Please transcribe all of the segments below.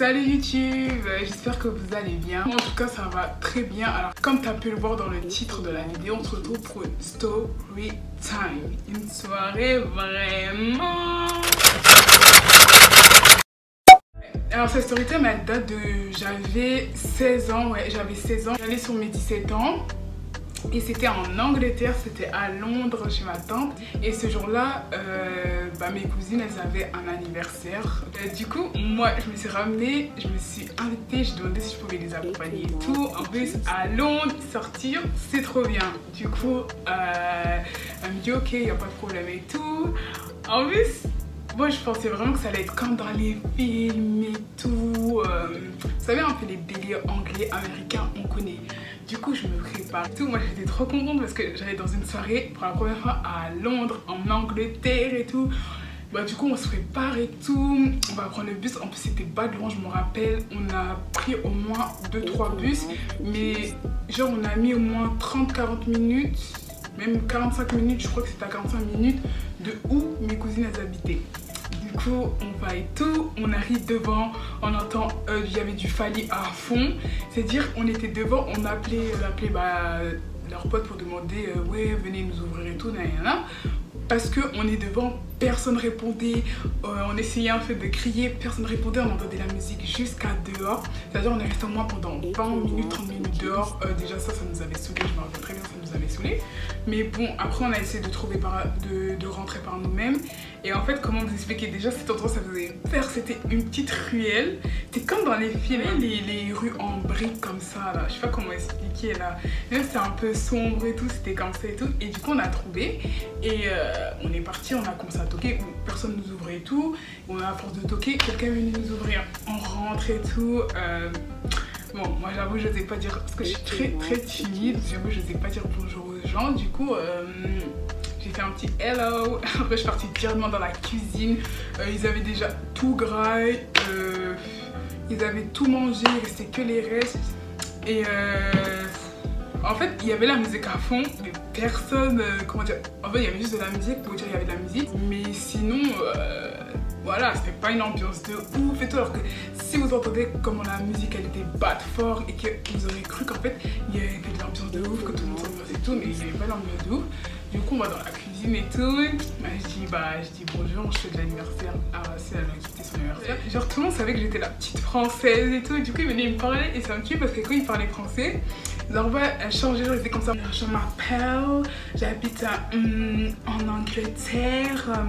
Salut YouTube, j'espère que vous allez bien. En tout cas ça va très bien. Alors comme tu as pu le voir dans le titre de la vidéo, on se retrouve pour une story time. Une soirée vraiment... Alors cette story time elle date de... J'avais 16 ans, ouais j'avais 16 ans. J'allais sur mes 17 ans. Et c'était en Angleterre, c'était à Londres chez ma tante. Et ce jour-là, mes cousines, elles avaient un anniversaire. Du coup, moi, je me suis ramenée, je me suis invitée, j'ai demandé si je pouvais les accompagner et tout. En plus, à Londres, sortir, c'est trop bien. Du coup, elle me dit ok, il n'y a pas de problème et tout. En plus, moi, je pensais vraiment que ça allait être comme dans les films et tout. Vous savez, un peu les délires anglais, américains, on connaît. Du coup, je me prépare tout. Moi, j'étais trop contente parce que j'allais dans une soirée pour la première fois à Londres, en Angleterre et tout. Du coup, on se prépare et tout. On va prendre le bus. En plus, c'était pas de loin, je me rappelle. On a pris au moins 2-3 bus. Mais genre, on a mis au moins 30-40 minutes, même 45 minutes. Je crois que c'était à 45 minutes de où mes cousines elles habitaient. Du coup, on va et tout, on arrive devant, on entend, il y avait du Fally à fond. C'est-à-dire, on était devant, on appelait leurs potes pour demander, ouais, venez nous ouvrir et tout, nanana. Parce qu'on est devant, personne répondait, on essayait un peu de crier, personne répondait, on entendait la musique jusqu'à dehors. C'est-à-dire, on est resté au moins pendant 20 minutes, 30 minutes dehors. Déjà ça nous avait saoulé, je me rappelle très bien, ça nous avait saoulé. Mais bon, après on a essayé de trouver de rentrer par nous-mêmes. Et en fait, comment vous expliquer, déjà cet endroit ça faisait peur, c'était une petite ruelle. C'était comme dans les films, les rues en briques comme ça là, je sais pas comment expliquer là. Même c'était un peu sombre et tout, c'était comme ça et tout. Et du coup on a trouvé et on est parti, on a commencé à toquer, personne nous ouvrait et tout. On a à force de toquer, quelqu'un est venu nous ouvrir. On rentre et tout. Bon, moi j'avoue je sais pas dire, parce que je suis très timide, j'avoue je sais pas dire bonjour aux gens. Du coup j'ai fait un petit hello. Après je suis partie directement dans la cuisine. Ils avaient déjà tout graillé, ils avaient tout mangé, il restait que les restes. Et en fait il y avait la musique à fond, mais personne, comment dire, en fait il y avait juste de la musique pour dire il y avait de la musique. Mais sinon voilà, c'était pas une ambiance de ouf et tout, alors que si vous entendez comment la musique elle était batte fort et que vous aurez cru qu'en fait il y avait de l'ambiance de ouf, que tout le monde s'ambiance et tout, mais il n'y avait pas l'ambiance de ouf. Du coup on va dans la cuisine et tout, je dis bonjour, je fais de l'anniversaire, c'est elle qui était son anniversaire. Genre tout le monde savait que j'étais la petite française et tout, du coup ils venaient me parler et ça me tue parce que quand ils parlaient français, leur voix elle changeait, genre ils étaient comme ça. Je m'appelle, j'habite en Angleterre,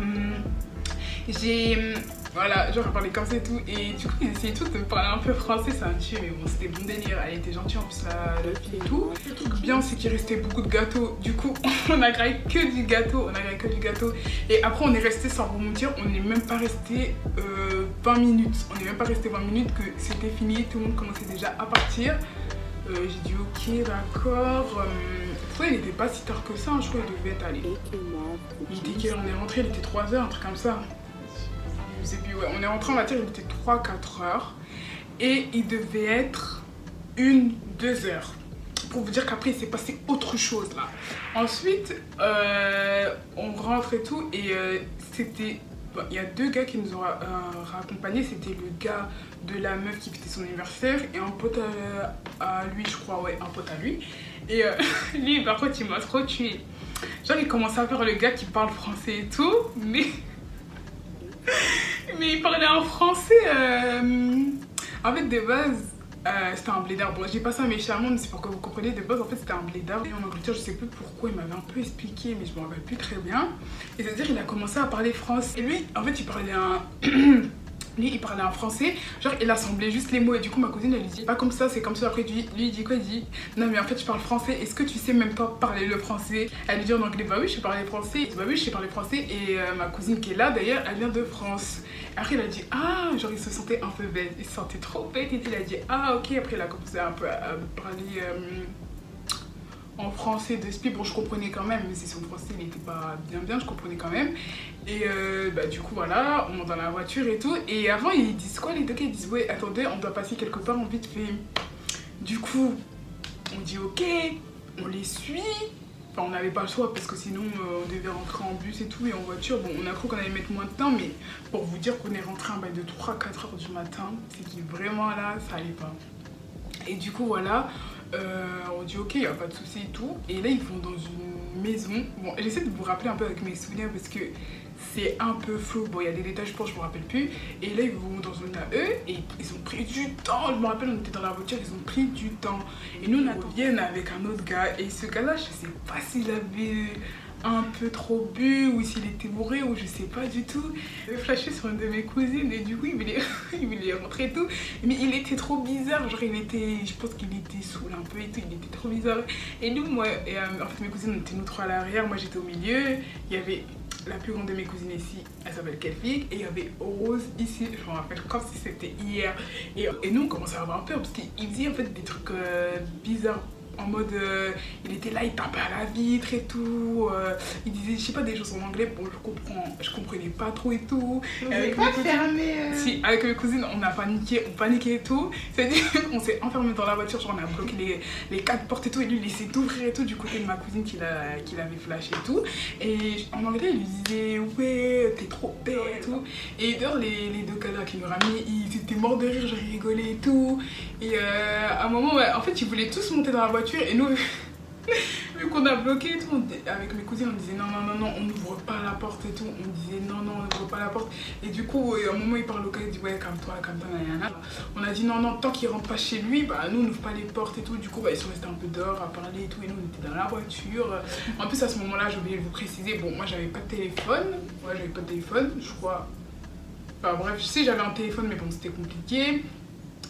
voilà, genre elle parlait comme ça et tout, et du coup ils essayaient tous de me parler un peu français, ça me tuait, mais bon c'était bon délire, elle était gentille en plus la fille et tout. Le truc bien c'est qu'il restait beaucoup de gâteaux, du coup on a graillé que du gâteau, et après on est resté, sans vous mentir, on n'est même pas resté 20 minutes, que c'était fini, tout le monde commençait déjà à partir. J'ai dit ok d'accord, il n'était pas si tard que ça, je crois qu'il devait être allé. Il était qu'on est rentré, il était 3 h, un truc comme ça. Et puis ouais, on est rentré en matière, il était 3-4 heures. Et il devait être 1-2 heures. Pour vous dire qu'après il s'est passé autre chose là. Ensuite, on rentre et tout. Et c'était... il y a 2 gars qui nous ont raccompagnés. C'était le gars de la meuf qui fêtait son anniversaire et un pote à lui, je crois, ouais, un pote à lui. Et lui, par contre, il m'a trop tué. Genre, il commençait à faire le gars qui parle français et tout, mais il parlait en français. En fait, de base, c'était un blédard. Bon, j'ai pas ça méchamment, mais c'est pour que vous compreniez. De base, en fait, c'était un blédard. Et en Angleterre, je sais plus pourquoi, il m'avait un peu expliqué, mais je me rappelle plus très bien. Et c'est-à-dire, il a commencé à parler français. Et lui, en fait, il parlait il parlait en français, genre il assemblait juste les mots et du coup ma cousine elle lui dit pas comme ça, c'est comme ça. Après lui il dit quoi, il dit non mais en fait je parle français, est-ce que tu sais même pas parler le français? Elle lui dit en anglais bah oui je sais parler français, il dit bah oui je sais parler français. Et ma cousine qui est là d'ailleurs elle vient de France. Après il a dit ah, genre il se sentait un peu bête, il se sentait trop bête et il a dit ah ok. Après il a commencé un peu à parler en français de speed. Bon je comprenais quand même, mais si son français il était pas bien, je comprenais quand même. Et du coup voilà, on monte dans la voiture et tout. Et avant ils disent quoi, les deux gars ils disent ouais attendez on doit passer quelque part, on vite fait. Du coup on dit ok, on les suit. Enfin, on n'avait pas le choix parce que sinon on devait rentrer en bus et tout et en voiture. Bon, on a cru qu'on allait mettre moins de temps, mais pour vous dire qu'on est rentré un bail de 3-4 heures du matin, c'est que vraiment là, ça allait pas. Et du coup, voilà, on dit ok, il n'y a pas de souci et tout. Et là, ils vont dans une maison. Bon, j'essaie de vous rappeler un peu avec mes souvenirs parce que c'est un peu flou. Bon, il y a des détails, je pense, je me rappelle plus. Et là, ils vont dans une AE et ils ont pris du temps. Je me rappelle, on était dans la voiture, ils ont pris du temps. Et nous, on revienne avec un autre gars. Et ce gars-là, je sais pas s'il avait un peu trop bu ou s'il était bourré ou je sais pas du tout. Il avait flashé sur une de mes cousines et du coup, il voulait rentrer et tout. Mais il était trop bizarre. Genre, je pense qu'il était saoul un peu et tout. Il était trop bizarre. Et nous, moi, et, en fait, mes cousines, on était nous trois à l'arrière. Moi, j'étais au milieu. Il y avait la plus grande de mes cousines ici, elle s'appelle Kelvin, et il y avait Rose ici, je me rappelle comme si c'était hier. Et nous on commençait à avoir peur parce qu'il faisait en fait des trucs bizarres. En mode, il était là, il tapait à la vitre et tout. Il disait, je sais pas, des choses en anglais. Bon, je comprenais pas trop et tout. Et avec mes cousines, si, avec mes cousines, on paniquait et tout. C'est-à-dire qu'on s'est enfermé dans la voiture, genre on a bloqué les 4 portes et tout. Et lui, il essayait d'ouvrir et tout du côté de ma cousine qui l'avait flashé et tout. Et en anglais, il lui disait, ouais, t'es trop bête et tout. Et dehors, les deux gars qui nous ramenaient, ils étaient morts de rire, j'ai rigolé et tout. Et à un moment, ouais, en fait, ils voulaient tous monter dans la voiture. Et nous, vu qu'on a bloqué et tout, avec mes cousines, on disait non, non, non, non, on n'ouvre pas la porte et tout. On disait non, non, on n'ouvre pas la porte. Et du coup, à un moment, il parle au gars, il dit ouais, calme-toi, nanana. On a dit non, non, tant qu'il rentre pas chez lui, bah nous, on n'ouvre pas les portes et tout. Du coup, bah, ils sont restés un peu dehors à parler et tout. Et nous, on était dans la voiture. En plus, à ce moment-là, j'ai oublié de vous préciser, bon, moi, j'avais pas de téléphone. Ouais, j'avais pas de téléphone, je crois. Enfin bref, je sais, j'avais un téléphone, mais bon, c'était compliqué.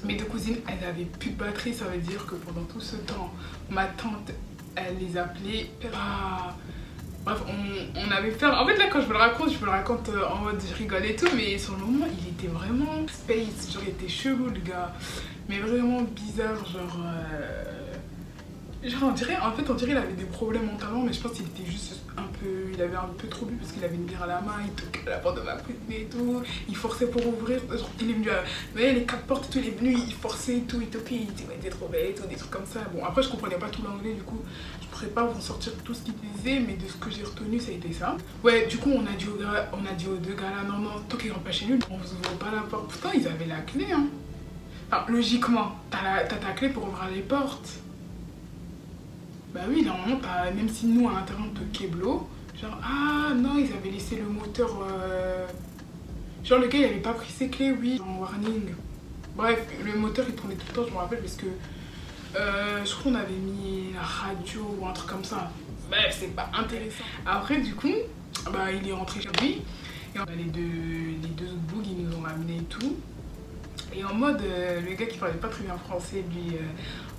Mes deux cousines, elles avaient plus de batterie, ça veut dire que pendant tout ce temps, ma tante, elle les appelait. Ah. Bref, on avait fait. En fait, là, quand je me le raconte en mode je rigole et tout, mais sur le moment, il était vraiment space. Genre, il était chelou, le gars. Mais vraiment bizarre, genre. Genre, on dirait il avait des problèmes mentalement, mais je pense qu'il était juste un peu. Il avait un peu trop bu parce qu'il avait une bière à la main, il toquait à la porte de ma cousine et tout. Il forçait pour ouvrir. Genre, il est venu à. Vous voyez, les 4 portes et tout, il est venu, il forçait et tout, il toquait, il disait, ouais, t'es trop belle et tout, des trucs comme ça. Bon, après, je comprenais pas tout l'anglais, du coup, je pourrais pas vous sortir tout ce qu'il disait, mais de ce que j'ai retenu, ça a été ça. Ouais, du coup, on a dit aux deux gars là, non, non, tant qu'ils rentrent pas chez nous, on vous ouvre pas la porte. Pourtant, ils avaient la clé, hein. Enfin, logiquement, t'as ta clé pour ouvrir les portes. Bah oui, normalement, même si nous, à l'intérieur, on peut keblo, genre, ah non, ils avaient laissé le moteur... Genre, le gars, il avait pas pris ses clés, oui, en warning. Bref, le moteur, il tournait tout le temps, je me rappelle, parce que... je crois qu'on avait mis la radio ou un truc comme ça. Bref, c'est pas intéressant. Après, du coup, bah, il est rentré chez lui. Et on a les deux autres bougs, ils nous ont ramenés et tout. Et en mode, le gars qui parlait pas très bien français, lui...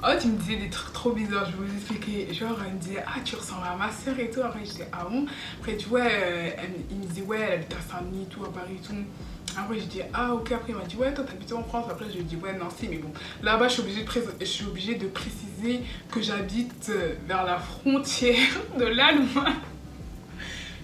Oh, tu me disais des trucs trop bizarres, je vais vous expliquer. Genre, elle me disait, ah, tu ressembles à ma soeur et tout. Après, je disais, ah bon? Après, tu vois, il me disait, ouais, elle habite à Saint-Denis, tout, à Paris et tout. Après, je dis, ah, ok. Après, il m'a dit, ouais, toi, t'habites en France. Après, je lui ai dit, ouais, non, si, mais bon. Là-bas, je suis obligée de préciser que j'habite vers la frontière de l'Allemagne.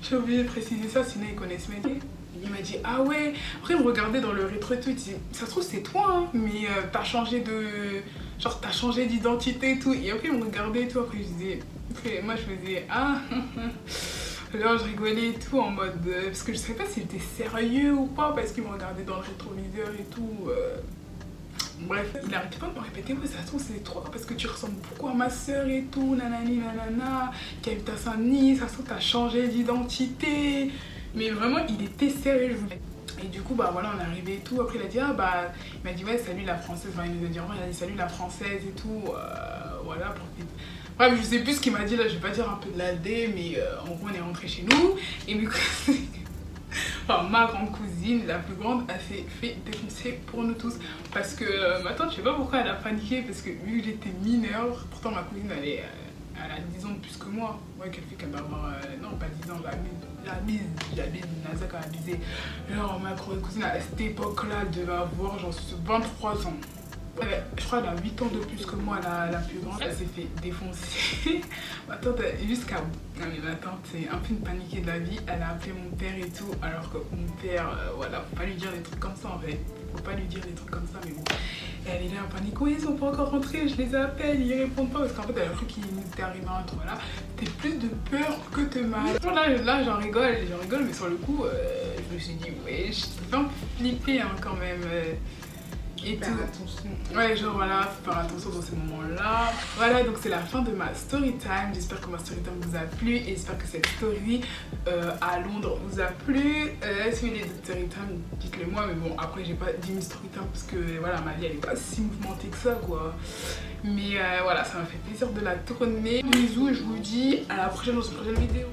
Je suis obligée de préciser ça, sinon ils connaissent mes métier. Il m'a dit, ah ouais. Après, il me regardait dans le rétro et tout. Il disait, ça se trouve, c'est toi, hein, mais t'as changé de. Genre, t'as changé d'identité et tout. Et après, il me regardait et tout. Après, je disais. Après, moi, je faisais, ah. Alors, je rigolais et tout en mode. Parce que je savais pas s'il était sérieux ou pas. Parce qu'il me regardait dans le rétroviseur et tout. Bref, il arrêtait pas de me répéter, ouais, ça se trouve, c'est toi. Parce que tu ressembles beaucoup à ma soeur et tout. Nanani, nanana. Qui habite à Saint-Denis. Ça se trouve, t'as changé d'identité. Mais vraiment, il était sérieux. Et du coup, bah voilà, on est arrivé et tout. Après, il a dit, ah bah, il m'a dit, ouais, salut la française. Enfin, il nous a dit, il a dit, salut la française et tout. Voilà, profite. Bref, je sais plus ce qu'il m'a dit là, je vais pas dire un peu de l'aldé, mais en gros, on est rentré chez nous. Et du coup, enfin, ma grande cousine, la plus grande, elle s'est fait défoncer pour nous tous. Parce que ma tante, je sais pas pourquoi elle a paniqué, parce que vu que j'étais mineure, pourtant ma cousine, elle a 10 ans de plus que moi. Ouais, qu'elle fait qu'elle doit avoir, non, pas 10 ans, j'abuse, Nazak a abusé. Genre, ma cousine, à cette époque-là, elle devait avoir genre 23 ans. Je crois qu'elle a 8 ans de plus que moi, la plus grande. Elle s'est fait défoncer. Ma tante, jusqu'à... Non mais ma tante, c'est un peu une paniquée de la vie. Elle a appelé mon père et tout, alors que mon père, voilà, faut pas lui dire des trucs comme ça en fait. Faut pas lui dire des trucs comme ça, mais bon. Elle elle est là en panique, oui ils sont pas encore rentrés, je les appelle, ils répondent pas parce qu'en fait elle a cru qu'il était arrivé un truc là. C'était plus de peur que de mal. Là j'en rigole, mais sur le coup je me suis dit ouais, je suis un peu flippée hein, quand même. Et faire attention. Ouais, genre voilà, faut faire attention dans ces moments-là. Voilà, donc c'est la fin de ma story time. J'espère que ma story time vous a plu et j'espère que cette story à Londres vous a plu. Si vous voulez d'autres story time, dites-le moi. Mais bon, après, j'ai pas 10 000 story time parce que voilà, ma vie elle est pas si mouvementée que ça quoi. Mais voilà, ça m'a fait plaisir de la tourner. Bisous et je vous dis à la prochaine dans une prochaine vidéo.